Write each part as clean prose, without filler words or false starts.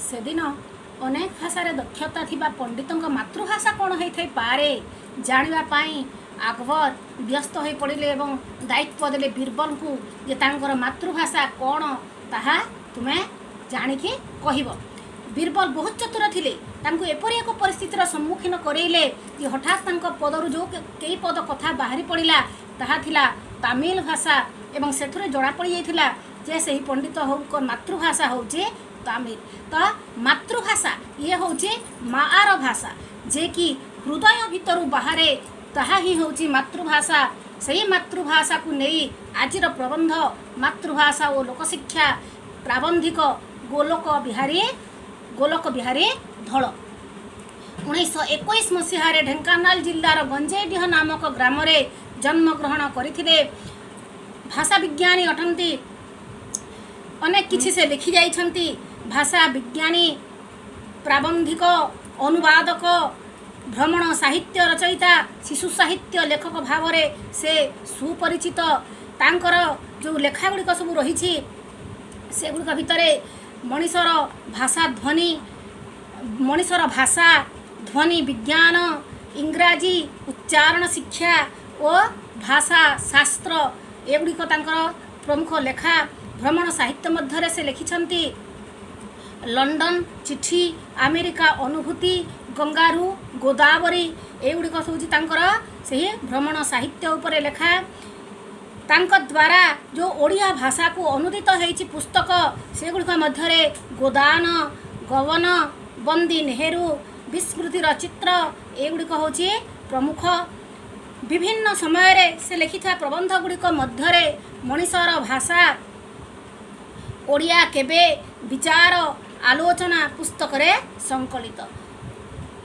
सेदिन अनेक भाषा दक्षता थिबा पंडितों मातृभाषा कौन होई पारे जानिबा पाई अकबर व्यस्त हो पड़े एवं दायित्व देले बीरबल को जे तांकर मातृभाषा कौन ताहा तुम्हें जानिकी कहब। बीरबल बहुत चतुर थिले तांको एपरि एक परिस्थितिर सम्मुखीन करेले कि हठात तांको पदरु जो कई पद कथा बाहरी पड़िला ताहा थिला तमिल भाषा एवं सेथुरे जणा पड़ी जाइथिला जे सही पंडित होकर मातृभाषा होचे तमिल। तो मातृभाषा ये होचे माआर भाषा जे कि हृदय भितरु बाहरे ताहा ही होची मातृभाषा। सही मातृभाषा को नहीं आजिर प्रबंध मातृभाषा और लोकशिक्षा प्राबंधिक गोलोक बिहारी धल 1921 मसीह ढेंकानाल जिल्लार गंजेडीह नामक ग्राम जन्मग्रहण करथिले। भाषा विज्ञानी अटंती अनेक किछि से लिखि जाइछंती। भाषा विज्ञानी प्राबंधिक अनुवादक भ्रमण साहित्य रचयिता शिशु साहित्य लेखक भाव से सुपरिचित। तांकर जो लेखागुड़िक सब रही सेगुड़िक भितर मनीषर भाषा ध्वनि विज्ञान इंग्राजी उच्चारण शिक्षा और भाषा शास्त्र एगुड़िक तांकर प्रमुख लेखा। भ्रमण साहित्य मध्य से लिखिछंती लंडन चिठी अमेरिका अनुभूति गंगारू गोदावरी एगुड़िक सब तांकर से भ्रमण साहित्य उपरे लेखा। तांक द्वारा जो ओडिया भाषा को अनुदित होइछि पुस्तक सेगुड़िक मध्य गोदान गवन बंदी नेहरू विस्मृतिर चित्र एगुड़िक होछि प्रमुख। विभिन्न समय रे से लिखिथा प्रबंध गुड़िक मध्य मनीषर भाषा ओडिया केबे विचार आलोचना पुस्तक रे संकलित।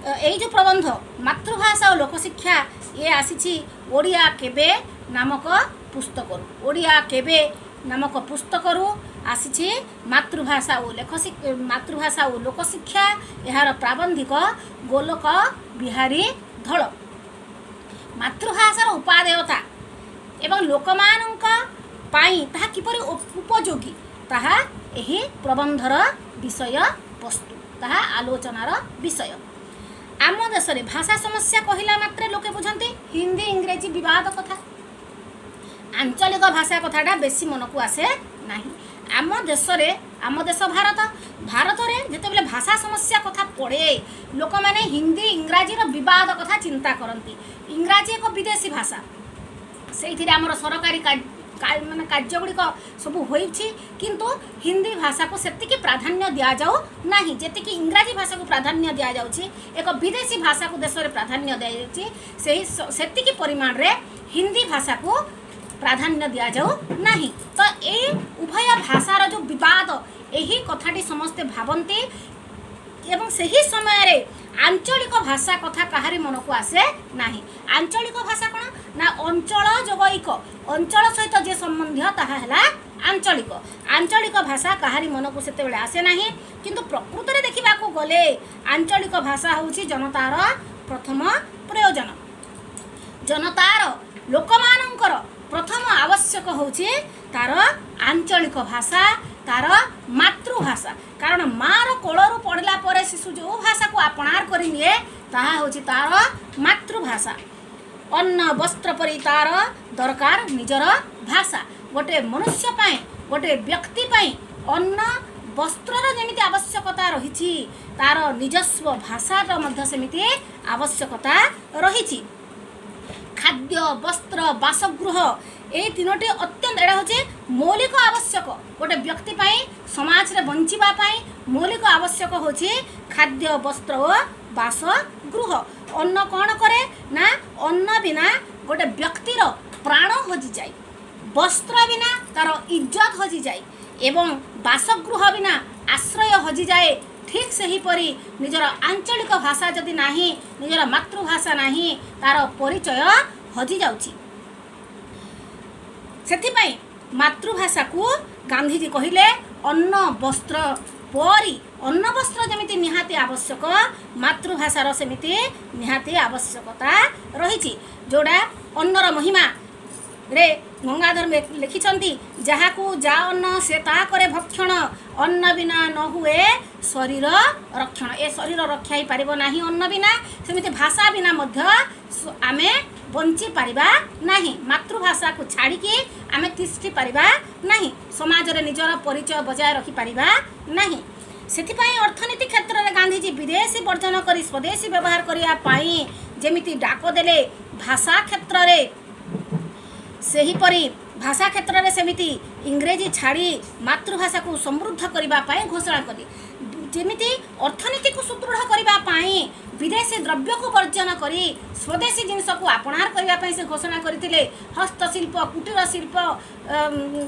यही जो प्रबंध मातृभाषा और लोकशिक्षा ये आसी ओडिया केबे नामक पुस्तक ओडिया केबे नामक पुस्तक आसी मातृभाषा और लोकशिक्षा यार प्राबंधिक गोलोक बिहारी धल। मातृभाषार उपादेयता एवं लोकमानंक पाई ताहा किपरि उपयोगी ताहा एही प्रबंधर विषय वस्तु ताहा आलोचनार विषय। आम देश में भाषा समस्या कहला मात्रे लोके बुझंती हिंदी इंग्रेजी विवाद कथा आंचलिक भाषा कथाटा बेसी मन को आसे नहीं। आम देश भारत रे जेतेबेले भाषा समस्या कथा पड़े लोक माने हिंदी इंग्राजी विवाद कथा चिंता करती। इंग्राजी एक विदेशी भाषा से आमर सरकारी माने कार्यगुड़िक सब होइछि किंतु हिंदी भाषा को सेतिकी प्राधान्य दिया जाऊ नाही जेतिकी इंग्राजी भाषा को प्राधान्य दिया जाउछि। एक विदेशी भाषा को देश में प्राधान्य दिया जाउछि सेही सेतिकी परिमाण रे हिंदी भाषा को प्राधान्य दिया जाऊ नाही। तो ए उभय भाषार जो विवाद यही कथाटी समस्ते भावती एवं सही समय रे आंचलिक भाषा कथा कहारी मन को आसे नाही। आंचलिक भाषा कौन ना अंचल जगैक अंचल सहित जे संबंधी ताहा है आंचलिक भाषा कहारी मन को सेते बेले आसे नाही। किंतु प्रकृत रे देखिबा को गले आंचलिक भाषा होउछि जनतार प्रथम प्रयोजन। जनतार लोकमानंकर प्रथम आवश्यक होउछि तार आंचलिक भाषा तार मातृभाषा। कारण मार कोलरू पड़ला पर शिशु जो भाषा को अपनार करि निए ताहा होछि तार मातृभाषा। अन्न वस्त्र परि तार दरकार निजर भाषा। गोटे मनुष्य पाए गोटे व्यक्ति पाए अन्न वस्त्रर जेमिति आवश्यकता रहिछि तार निजस्व भाषार मध्य सेमिति आवश्यकता रहिछि। खाद्य वस्त्र बासगृह ये तीनोटी अत्यंत एड़ा होचे मौलिक आवश्यक गोटे व्यक्ति पाई समाज रे बंचिबा पाई मौलिक आवश्यक होचे खाद्य वस्त्र और बासगृह। अन्न कौन करे ना अन्न बिना गोटे व्यक्तिर प्राण हजि जाए वस्त्र बिना तार इज्जत हजि जाए एवं बासगृह बिना आश्रय हजि जाए। ठीक सही परी निजर आंचलिक भाषा जदि नाही निजर मातृभाषा नाही तार परिचय हजि जाउछि। सेथिपाई मातृभाषा को गांधीजी कहिले अन्न वस्त्र परी अन्न वस्त्र जमिति निहाती आवश्यक मातृभाषार सेमिति निहाती आवश्यकता रही। जोड़ा अन्नर महिमा रे गंगाधर लिखिछंती जहाकू जा अन्न से ता करे भक्षण अन्न बिना न हुए शरीर रक्षण। ए शरीर रक्षा ही पारिबो नाही अन्न बिना, सेमिति भाषा बिना मध्य आमे बंची पारिबा नाही। मातृभाषा को छाड़ी के आमे तिष्ठी पारिबा नाही, समाज रे निजर परिचय बजाय रखि पारिबा नाही। सेथिपाई अर्थनीति क्षेत्र में गांधीजी विदेशी वर्जन करी स्वदेशी व्यवहार करिया पाई जेमिति डाक देले भाषा क्षेत्र रे, सेहीपरि भाषा क्षेत्र में सेमिति इंग्रेजी छाड़ी मातृभाषा को समृद्ध करिबा पाई घोषणा करी। जेमिति अर्थनीति को सुदृढ़ करिबा पाई विदेशी द्रव्य को वर्जन करी स्वदेशी जिनस को आपणार करिबा पाई से घोषणा करथिले। हस्तशिल्प कुटीर शिल्प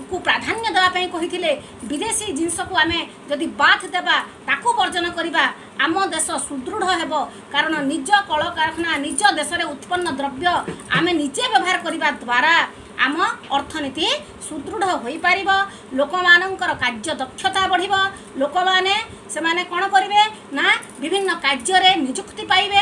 को प्राधान्य देवा पाई कहिथिले। विदेशी जिनस को आमे जदि बाथ देबा ताकू वर्जन करिबा आम देश सुदृढ़ हेबो, कारण निज कल कारखाना निज देश रे उत्पन्न द्रव्य आमे निजे व्यवहार करिबा द्वारा आम अर्थनीति सुदृढ़ होई पारिबो। लोक मानकर कार्य दक्षता बढ़िबो, लोक माने से माने कोन करिवे ना विभिन्न कार्य रे नियुक्ति पाइबे,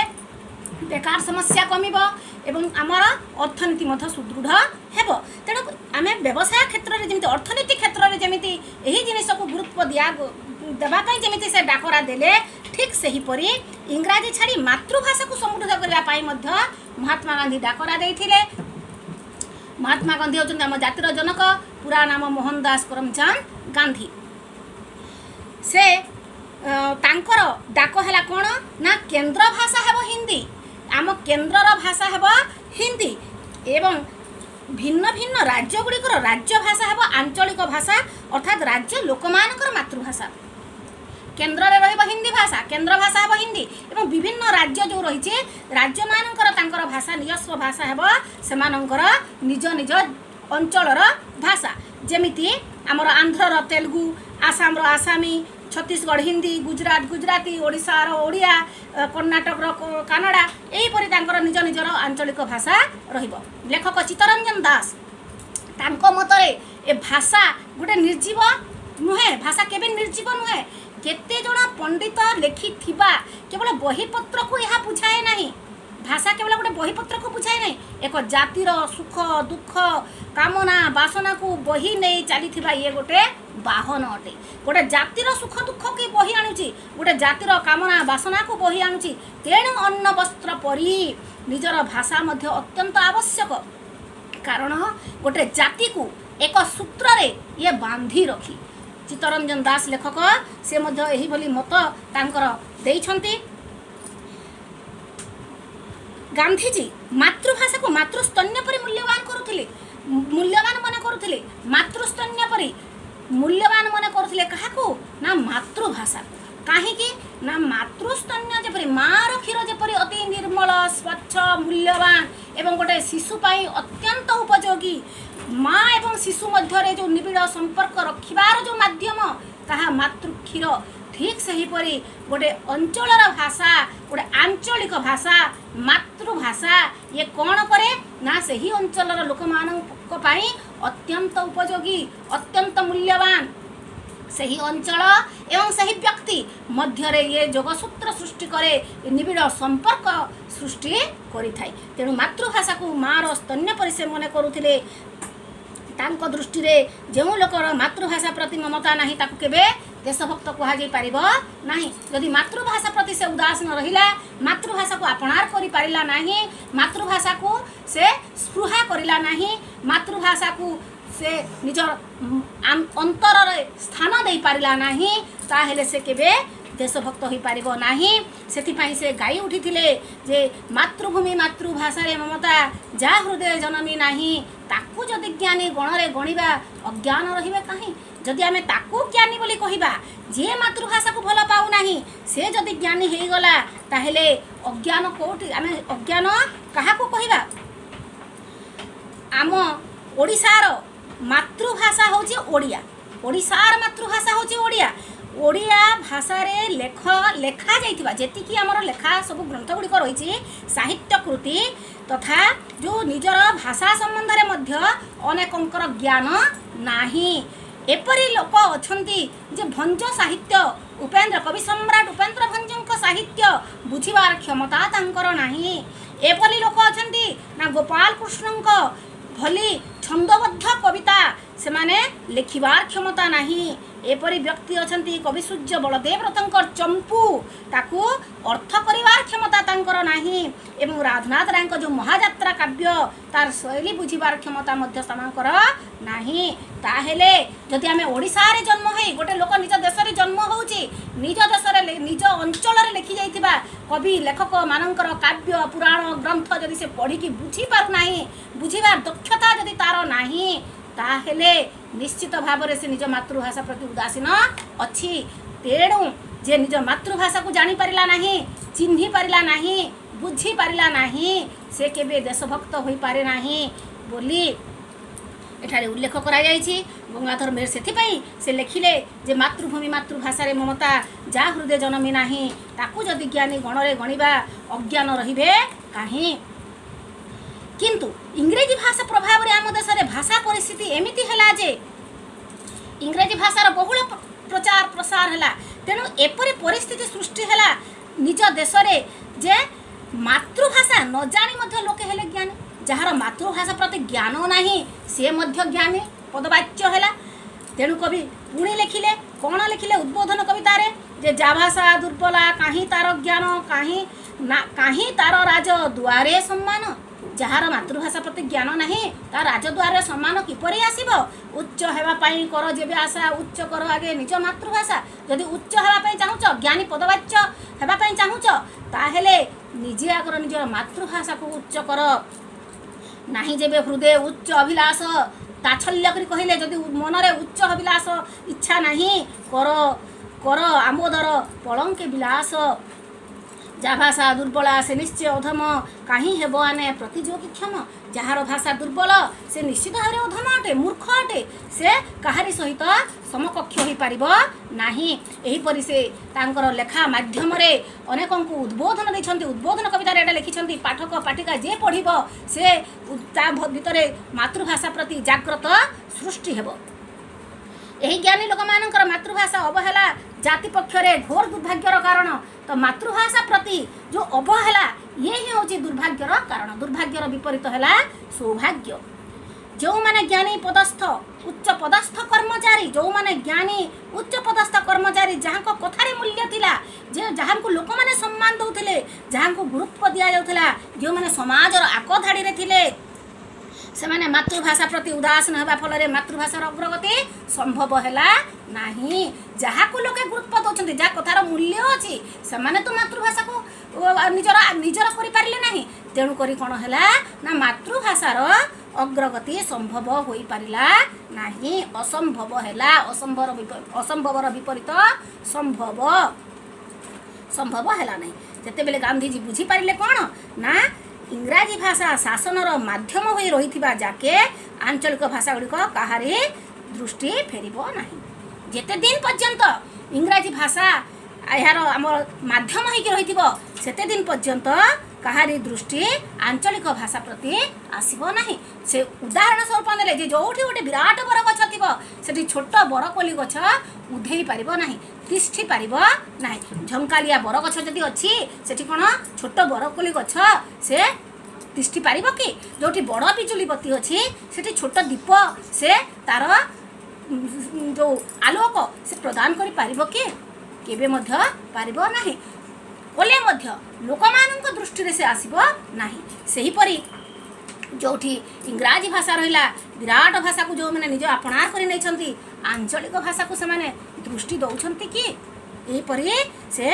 बेकार समस्या कमिबो एवं आमर अर्थनीति मध्य सुदृढ़ हेबो। तेणु आमे व्यवसाय क्षेत्र रे जेमिति अर्थनीति क्षेत्र रे जेमिति एही जिनिस को गुरुत्व दिया देबा पाई जेमिति से डाकरा देले, ठीक सही परी इंग्राजी छाड़ी मातृभाषा को समृद्ध करबा पाई मध्य महात्मा गांधी डाकरा देइथिले। महात्मा गांधी होचंती आम जातिर जनक, पूरा नाम मोहनदास करमचंद गांधी। से तांकर डाक हैला कोन ना केंद्र भाषा हेबो हिंदी, आम केंद्रर भाषा हेबो हिंदी एवं भिन्न भिन्न राज्य गुड़िकर राज्य भाषा हेबो आंचलिक भाषा, अर्थात राज्य लोकमानकर मातृभाषा। केंद्र रे रहिबो हिंदी भाषा, केंद्र भाषा हेबो हिंदी एवं विभिन्न राज्य जो रही राज्य मानकर तांकर भाषा निजस्व भाषा हेबो सेमानकर निज निज अंचलर भाषा। जेमिति आमर आंध्रर तेलुगु, आसामर आसामी, छत्तीसगढ़ हिंदी, गुजरात गुजराती, ओडिशार ओडिया, कर्णाटकर कन्नड़ा, एहीपरि तांकर निज निजर आंचलिक भाषा रहिबो। लेखक चित्तरंजन दास तांको मतरे ए भाषा गोटे निर्जीव नुहे, भाषा केबे निर्जीव नुहे। केते जण पंडित लेखि थिबा केवल बहीपत्र को यह बुझाए नहीं, भाषा केवल गोटे बहीपत्र को बुझाए नहीं, एक जातिर सुख दुख कामना बासना को बही नहीं चली ये गोटे बाहन अटे। गोटे जातिर सुख दुख की बही आणुची, गोटे जातिर कामना बासना को बही आणुची। तेणु अन्न वस्त्र परी निजर भाषा मध्य अत्यंत आवश्यक, कारण गोटे जाति को एक सूत्र रे ये बांधी रखी। चित्तरंजन दास लेखक से मध्य एही भली मत तांकर देइछंती। गांधीजी मातृभाषा को मातृस्तन्य परि मूल्यवान करुथिले, मूल्यवान मन करुथिले, मातृस्तन्य परि मूल्यवान मन करुथिले। काहाकू ना मातृभाषा, काहेकि ना मातृस्तन्य जेपरि मार क्षीर जेपरि अति निर्मल स्वच्छ मूल्यवान एवं गोटे शिशु पाई अत्यंत उपयोगी, माँ एवं शिशु मध्य जो निबिड़ संपर्क रखिबार जो माध्यम ताहा मातृ क्षीर, ठीक सहीपरि गोटे अंचलर भाषा गोटे आंचलिक भाषा मातृभाषा ये कौन करे ना सही अंचलर लोक मानक पाई अत्यंत उपयोगी अत्यंत मूल्यवान। सही अंचल एवं सही व्यक्ति मध्य रे ये जोगसूत्र सृष्टि करे, निबिड़ संपर्क सृष्टि करि थाई। तेणु मातृभाषा को मार स्तन्य परि से मने करुथिले। तांको दृष्टि रे जो लोकर मातृभाषा प्रति ममता नहीं ताकू केबे देशभक्त कहा जाई पारिबो नाही। यदि मातृभाषा प्रति से उदासीन रहिला, मातृभाषा को आपणार करि पारिला नाही, मातृभाषा को से स्पृहा करिला नाही, मातृभाषा को से निजर अंतर रे स्थान दे पारिला नाही, ताहेले से केबे देशभक्त हो पारिबो नाही। सेथिपाई से गाई उठिथिले जे मातृभूमि मातृभाषा रे ममता जा हृदय जनमी नाही, ताकू जदि ज्ञानी गणरे गणिबा अज्ञान रहिबे काहे। जदि आमे ताकू ज्ञानी बोली कहिबा, जे मातृभाषा को भल पाउ नाही से जदि ज्ञानी हेई गला, ताहेले अज्ञान कोठी आमे अज्ञान काहाकू कहिबा। आम ओडिसार मातृभाषा होची ओडिया, ओडिसार मातृभाषा होची ओडिया। ओडिया भाषा रे लेखा जाइथिबा जेतिकी हमर लेखा सब ग्रंथ गुड़िक रही साहित्य कृति तथा जो निजर भाषा संबंध रे मध्य अनेकंकर ज्ञान नाही। एपरी लोक अछंती जे भंज साहित्य उपेन्द्र कवि सम्राट उपेन्द्र भंजଙ୍କ साहित्य बुझिबार क्षमता तांकर नाही। एपरी लोक अछंती ना गोपाल कृष्णଙ୍କ भली ଛନ୍ଦବଦ୍ଧ କବିତା ସେମାନେ ଲେଖିବାର କ୍ଷମତା ନାହିଁ। ଏପରି ବ୍ୟକ୍ତି ଅଛନ୍ତି କବି ସୂର୍ଯ୍ୟ ବଳଦେବ ରଥଙ୍କର ଚମ୍ପୁ, ତାକୁ ଅର୍ଥ କରିବାର କ୍ଷମତା ତାଙ୍କର ନାହିଁ। ଏବଂ ରାଧାନାଥ ରାୟଙ୍କ ଯେଉଁ ମହାଯାତ୍ରା କାବ୍ୟ ତାର ଶୈଳୀ ବୁଝିବାର କ୍ଷମତା ମଧ୍ୟ ସେମାନଙ୍କର ନାହିଁ। ତାହେଲେ ଯଦି ଆମେ ଓଡ଼ିଶାରେ ଜନ୍ମ ହୋଇ ଗୋଟେ ଲୋକ ନିଜ ଦେଶରେ ଜନ୍ମ ହେଉଛି, ନିଜ ଦେଶରେ ନିଜ ଅଞ୍ଚଳରେ ଲେଖି ଯାଇଥିବା କବି ଲେଖକମାନଙ୍କର କାବ୍ୟ ପୁରାଣ ଗ୍ରନ୍ଥ ଯଦି ସେ ପଢ଼ିକି ବୁଝିପାରୁନାହିଁ, ବୁଝିବାର ଦକ୍ଷତା ଯଦି ତାର ନାହିଁ, ତାହେଲେ ନିଶ୍ଚିତ ଭାବରେ ସେ ନିଜ ମାତୃଭାଷା ପ୍ରତି ଉଦାସୀନ ଅଛି। ତେଣୁ ଯେ ନିଜ ମାତୃଭାଷାକୁ ଜାଣିପାରିଲା ନାହିଁ, ଚିହ୍ନି ପାରିଲା ନାହିଁ, ବୁଝିପାରିଲା ନାହିଁ, ସେ କେବେ ଦେଶଭକ୍ତ ହୋଇପାରେ ନାହିଁ ବୋଲି ଏଠାରେ ଉଲ୍ଲେଖ କରାଯାଇଛି। ଗଙ୍ଗାଧର ମେହେର ସେଥିପାଇଁ ସେ ଲେଖିଲେ ଯେ ମାତୃଭୂମି ମାତୃଭାଷାରେ ମମତା ଯା ହୃଦୟ ଜନମି ନାହିଁ, ତାକୁ ଯଦି ଜ୍ଞାନୀ ଗଣରେ ଗଣିବା ଅଜ୍ଞାନ ରହିବେ କାହିଁ। କିନ୍ତୁ ଇଂରେଜୀ ଭାଷା ପ୍ରଭାବରେ ଆମ ଦେଶରେ ଭାଷା ପରିସ୍ଥିତି ଏମିତି ହେଲା ଯେ ଇଂରେଜୀ ଭାଷାର ବହୁଳ ପ୍ରଚାର ପ୍ରସାର ହେଲା। ତେଣୁ ଏପରି ପରିସ୍ଥିତି ସୃଷ୍ଟି ହେଲା ନିଜ ଦେଶରେ ଯେ ମାତୃଭାଷା ନ ଜାଣି ମଧ୍ୟ ଲୋକେ ହେଲେ ଜ୍ଞାନୀ, ଯାହାର ମାତୃଭାଷା ପ୍ରତି ଜ୍ଞାନ ନାହିଁ ସେ ମଧ୍ୟ ଜ୍ଞାନୀ ପଦବାଚ୍ୟ ହେଲା। ତେଣୁ କବି ପୁଣି ଲେଖିଲେ, କ'ଣ ଲେଖିଲେ ଉଦ୍ବୋଧନ କବିତାରେ ଯେ ଯା ଭାଷା ଦୁର୍ବଳା କାହିଁ ତାର ଜ୍ଞାନ, କାହିଁ ତାର ରାଜ ଦୁଆରେ ସମ୍ମାନ। ଯାହାର ମାତୃଭାଷା ପ୍ରତି ଜ୍ଞାନ ନାହିଁ ତା ରାଜଦ୍ୱାରରେ ସମ୍ମାନ କିପରି ଆସିବ। ଉଚ୍ଚ ହେବା ପାଇଁ କର ଯେବେ ଆଶା, ଉଚ୍ଚ କର ଆଗେ ନିଜ ମାତୃଭାଷା। ଯଦି ଉଚ୍ଚ ହେବା ପାଇଁ ଚାହୁଁଛ, ଜ୍ଞାନୀ ପଦବାଚ୍ୟ ହେବା ପାଇଁ ଚାହୁଁଛ, ତାହେଲେ ନିଜେ ଆଗର ନିଜର ମାତୃଭାଷାକୁ ଉଚ୍ଚ କର। ନାହିଁ ଯେବେ ହୃଦୟ ଉଚ୍ଚ ଅଭିଳାଷ, ତାଚ୍ଛଲ୍ୟ କରି କହିଲେ ଯଦି ମନରେ ଉଚ୍ଚ ଅଭିଳାଷ ଇଚ୍ଛା ନାହିଁ, କର କର ଆମୋଦର ପଳଙ୍କେ ବିଳାସ। ଯା ଭାଷା ଦୁର୍ବଳା ସେ ନିଶ୍ଚୟ ଅଧମ, କାହିଁ ହେବ ଆନେ ପ୍ରତିଯୋଗୀକ୍ଷମ। ଯାହାର ଭାଷା ଦୁର୍ବଳ ସେ ନିଶ୍ଚିତ ଭାବରେ ଅଧମ ଅଟେ, ମୂର୍ଖ ଅଟେ, ସେ କାହାରି ସହିତ ସମକକ୍ଷ ହୋଇପାରିବ ନାହିଁ। ଏହିପରି ସେ ତାଙ୍କର ଲେଖା ମାଧ୍ୟମରେ ଅନେକଙ୍କୁ ଉଦ୍ବୋଧନ ଦେଇଛନ୍ତି। ଉଦ୍ବୋଧନ କବିତାରେ ଏଇଟା ଲେଖିଛନ୍ତି, ପାଠକ ପାଠିକା ଯିଏ ପଢ଼ିବ ସେ ତା ଭିତରେ ମାତୃଭାଷା ପ୍ରତି ଜାଗ୍ରତ ସୃଷ୍ଟି ହେବ। ଏହି ଜ୍ଞାନୀ ଲୋକମାନଙ୍କର ମାତୃଭାଷା ଅବହେଳା ଜାତି ପକ୍ଷରେ ଘୋର ଦୁର୍ଭାଗ୍ୟର କାରଣ। ତ ମାତୃଭାଷା ପ୍ରତି ଯେଉଁ ଅବହେଳା ଇଏ ହିଁ ହେଉଛି ଦୁର୍ଭାଗ୍ୟର କାରଣ। ଦୁର୍ଭାଗ୍ୟର ବିପରୀତ ହେଲା ସୌଭାଗ୍ୟ। ଯେଉଁମାନେ ଜ୍ଞାନୀ ପଦସ୍ଥ ଉଚ୍ଚ ପଦସ୍ଥ କର୍ମଚାରୀ, ଯେଉଁମାନେ ଜ୍ଞାନୀ ଉଚ୍ଚ ପଦସ୍ଥ କର୍ମଚାରୀ, ଯାହାଙ୍କ କଥାରେ ମୂଲ୍ୟ ଥିଲା, ଯେ ଯାହାଙ୍କୁ ଲୋକମାନେ ସମ୍ମାନ ଦେଉଥିଲେ, ଯାହାଙ୍କୁ ଗୁରୁତ୍ୱ ଦିଆଯାଉଥିଲା, ଯେଉଁମାନେ ସମାଜର ଆଗଧାଡ଼ିରେ ଥିଲେ, ସେମାନେ ମାତୃଭାଷା ପ୍ରତି ଉଦାସୀନ ହେବା ଫଳରେ ମାତୃଭାଷାର ଅଗ୍ରଗତି ସମ୍ଭବ ହେଲା ନାହିଁ। ଯାହାକୁ ଲୋକେ ଗୁରୁତ୍ୱ ଦେଉଛନ୍ତି, ଯାହା କଥାର ମୂଲ୍ୟ ଅଛି, ସେମାନେ ତ ମାତୃଭାଷାକୁ ନିଜର କରିପାରିଲେ ନାହିଁ। ତେଣୁକରି କ'ଣ ହେଲା ନା ମାତୃଭାଷାର ଅଗ୍ରଗତି ସମ୍ଭବ ହୋଇପାରିଲା ନାହିଁ, ଅସମ୍ଭବ ହେଲା। ଅସମ୍ଭବର ବିପରୀତ ସମ୍ଭବ ହେଲା ନାହିଁ। ଯେତେବେଳେ ଗାନ୍ଧୀଜୀ ବୁଝିପାରିଲେ କ'ଣ ନା ଇଂରାଜୀ ଭାଷା ଶାସନର ମାଧ୍ୟମ ହୋଇ ରହିଥିବା ଯାକେ ଆଞ୍ଚଳିକ ଭାଷାଗୁଡ଼ିକ କାହାରି ଦୃଷ୍ଟି ଫେରିବ ନାହିଁ। ଯେତେ ଦିନ ପର୍ଯ୍ୟନ୍ତ ଇଂରାଜୀ ଭାଷା ଏହାର ଆମର ମାଧ୍ୟମ ହୋଇକି ରହିଥିବ, ସେତେ ଦିନ ପର୍ଯ୍ୟନ୍ତ କାହାରି ଦୃଷ୍ଟି ଆଞ୍ଚଳିକ ଭାଷା ପ୍ରତି ଆସିବ ନାହିଁ। ସେ ଉଦାହରଣ ସ୍ୱରୂପ ନେଲେ ଯେ ଯେଉଁଠି ଗୋଟେ ବିରାଟ ବରଗଛ ଥିବ, ସେଠି ଛୋଟ ବରକୋଳି ଗଛ ଉଧେଇ ପାରିବ ନାହିଁ, ତିଷ୍ଠି ପାରିବ ନାହିଁ। ଝଙ୍କାଳିଆ ବରଗଛ ଯଦି ଅଛି, ସେଠି କ'ଣ ଛୋଟ ବରକୋଳି ଗଛ ସେ ତିଷ୍ଠି ପାରିବ କି? ଯେଉଁଠି ବଡ଼ ବିଜୁଳି ବତି ଅଛି, ସେଠି ଛୋଟ ଦୀପ ସେ ତାର ଯେଉଁ ଆଲୋକ ସେ ପ୍ରଦାନ କରିପାରିବ କି? କେବେ ମଧ୍ୟ ପାରିବ ନାହିଁ। କଲେ ମଧ୍ୟ ଲୋକମାନଙ୍କ ଦୃଷ୍ଟିରେ ସେ ଆସିବ ନାହିଁ। ସେହିପରି ଯେଉଁଠି ଇଂରାଜୀ ଭାଷା ରହିଲା, ବିରାଟ ଭାଷାକୁ ଯେଉଁମାନେ ନିଜ ଆପଣାର କରି ନେଇଛନ୍ତି, ଆଞ୍ଚଳିକ ଭାଷାକୁ ସେମାନେ ଦୃଷ୍ଟି ଦେଉଛନ୍ତି କି? ଏହିପରି ସେ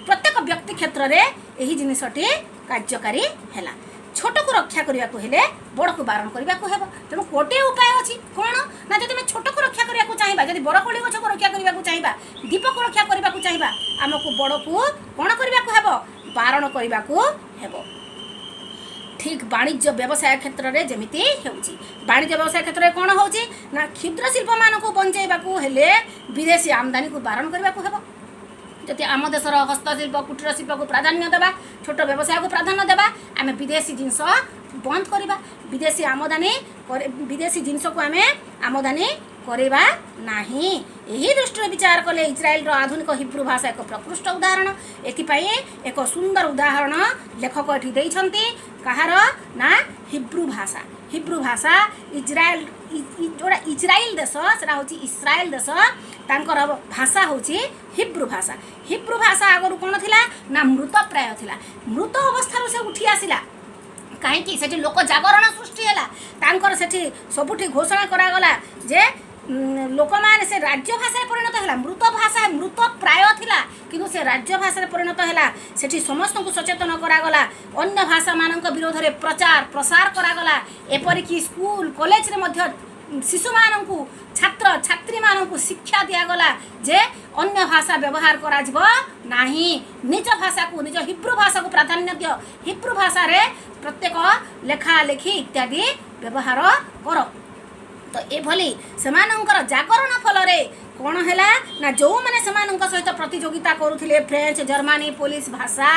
ପ୍ରତ୍ୟେକ ବ୍ୟକ୍ତି କ୍ଷେତ୍ରରେ ଏହି ଜିନିଷଟି କାର୍ଯ୍ୟକାରୀ ହେଲା। ଛୋଟକୁ ରକ୍ଷା କରିବାକୁ ହେଲେ ବଡ଼କୁ ବାରଣ କରିବାକୁ ହେବ। ତେଣୁ ଗୋଟିଏ ଉପାୟ ଅଛି, କ'ଣ ନା ଯଦି ଆମେ ଛୋଟକୁ ରକ୍ଷା କରିବାକୁ ଚାହିଁବା, ଯଦି ବରକୋଳି ଗଛକୁ ରକ୍ଷା କରିବାକୁ ଚାହିଁବା, ଦୀପକୁ ରକ୍ଷା କରିବାକୁ ଚାହିଁବା, ଆମକୁ ବଡ଼କୁ କ'ଣ କରିବାକୁ ହେବ? ବାରଣ କରିବାକୁ ହେବ। ଠିକ୍ ବାଣିଜ୍ୟ ବ୍ୟବସାୟ କ୍ଷେତ୍ରରେ ଯେମିତି ହେଉଛି। ବାଣିଜ୍ୟ ବ୍ୟବସାୟ କ୍ଷେତ୍ରରେ କ'ଣ ହେଉଛି ନା କ୍ଷୁଦ୍ର ଶିଳ୍ପମାନଙ୍କୁ ବଞ୍ଚାଇବାକୁ ହେଲେ ବିଦେଶୀ ଆମଦାନୀକୁ ବାରଣ କରିବାକୁ ହେବ। ଯଦି ଆମ ଦେଶର ହସ୍ତଶିଳ୍ପ କୁଟୀର ଶିଳ୍ପକୁ ପ୍ରାଧାନ୍ୟ ଦେବା, ଛୋଟ ବ୍ୟବସାୟକୁ ପ୍ରାଧାନ୍ୟ ଦେବା, ଆମେ ବିଦେଶୀ ଜିନିଷ ବନ୍ଦ କରିବା, ବିଦେଶୀ ଜିନିଷକୁ ଆମେ ଆମଦାନୀ କରିବା ନାହିଁ। ଏହି ଦୃଷ୍ଟିରେ ବିଚାର କଲେ ଇସ୍ରାଏଲର ଆଧୁନିକ ହିବ୍ରୁ ଭାଷା ଏକ ପ୍ରକୃଷ୍ଟ ଉଦାହରଣ। ଏଥିପାଇଁ ଏକ ସୁନ୍ଦର ଉଦାହରଣ ଲେଖକ ଏଠି ଦେଇଛନ୍ତି। କାହାର ନା ହିବ୍ରୁ ଭାଷା। हिब्रू भाषा इज्राएल जोड़ा इज्राइल देश सेटा हूँ इस्राएल देश तांकर भाषा हूँ हिब्रू भाषा। हिब्रू भाषा आगु कौन थिला ना मृत प्राय थिला। मृत अवस्था से उठी आसिला कहीं से लोक जागरण सृष्टि है तांकर सेठी सबुठी घोषणा करागला जे लोक मैंने से राज्य भाषा परिणत है। मृत भाषा मृत प्राय थिला किंतु से राज्य भाषा परिणत है। सेठी समस्त को सचेतन करागला अन्य भाषा मान विरोध में प्रचार प्रसार करागला। एपरिक स्कूल कॉलेज रे मध्य शिशु मानू छात्र छात्री मानू शिक्षा दिगला जे अन्य भाषा व्यवहार करा नहीं। निज भाषा को निज हिब्रू भाषा को प्राधान्य दियो। हिब्रू भाषा रे प्रत्येक लेखा लेखी इत्यादि व्यवहार कर। तो एभली सेमानंकर जागरण फल रे कौन है ना जो मैंने सहित प्रतियोगिता करुले फ्रेंच जर्मनी पोलिश भाषा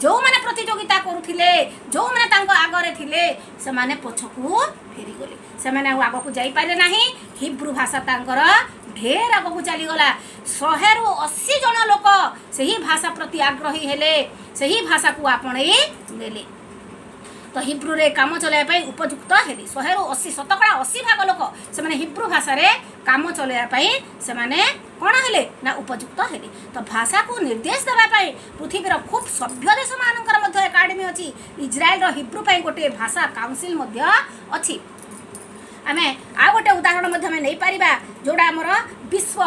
जो मैंने प्रतियोगिता करुले जो मैंने आगरे थिले से माने पछकू फेरी गले से माने आग को जाई पारे नाही। हिब्रू भाषा तांकर ढेर आग को चलीगला 100 ରୁ 80 जन लोक से ही भाषा प्रति आग्रही हेले से ही भाषा को आपणे नेले। तो हिब्रू रे काम चलाइबा उपयुक्त हेली 100 ରୁ 80 शतकड़ा 80 भाग लोक से माने हिब्रू भाषा रे काम चलाइबा से माने कौन हेले ना उपयुक्त हेली। तो भाषा को निर्देश देबा पृथ्वीर खूब सभ्य देश मानकर मध्य एकाडेमी अछि। इज्राएल रो हिब्रू पई गोटे भाषा काउंसिल मध्य अछि। आमे आ गोटे उदाहरण मध्य में नहीं पारिबा जोड़ा हमर विश्व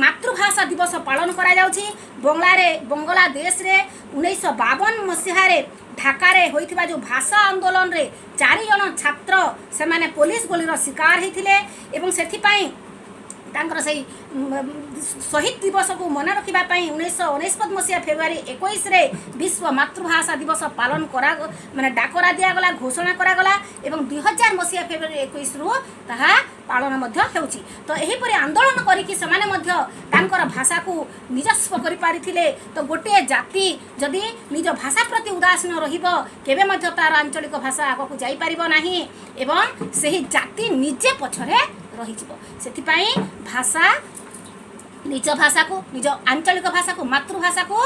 मातृभाषा दिवस पालन करा जाउछि। बांग्लादेश रे 1952 मसीहा रे ढाका रे होइथिबा जो भाषा आंदोलन रे 4 जन छात्र से माने पुलिस गोलीर शिकार हेथिले एवं सेथि पई तांकर सही शहीद दिवस को मन रखा 1949 मसीहा फेब्रुआरी 21 रे विश्व मातृभाषा दिवस पालन करा माने डाकरा दिगला घोषणा करागला एवं 2000 मसीहा फेब्रुआरी 21 रु ताहा पालन मध्य हेउची। तो एही परि आंदोलन करिकि समाने मध्य तांकर भाषा को निजस्व करि पारिथिले। तो गोटे जाति जदि निज भाषा प्रति उदासीन रहिबो केबे मध्य तार आंचलिक भाषा आगो को जाई परिबो नाही एवं सही जाति निजे पछरे रहिजिबो। सेथिपाई भाषा निज भाषा को निज आंचलिक भाषा को मातृभाषा को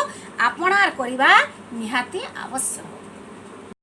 आपणार करिबा निहाती आवश्यक।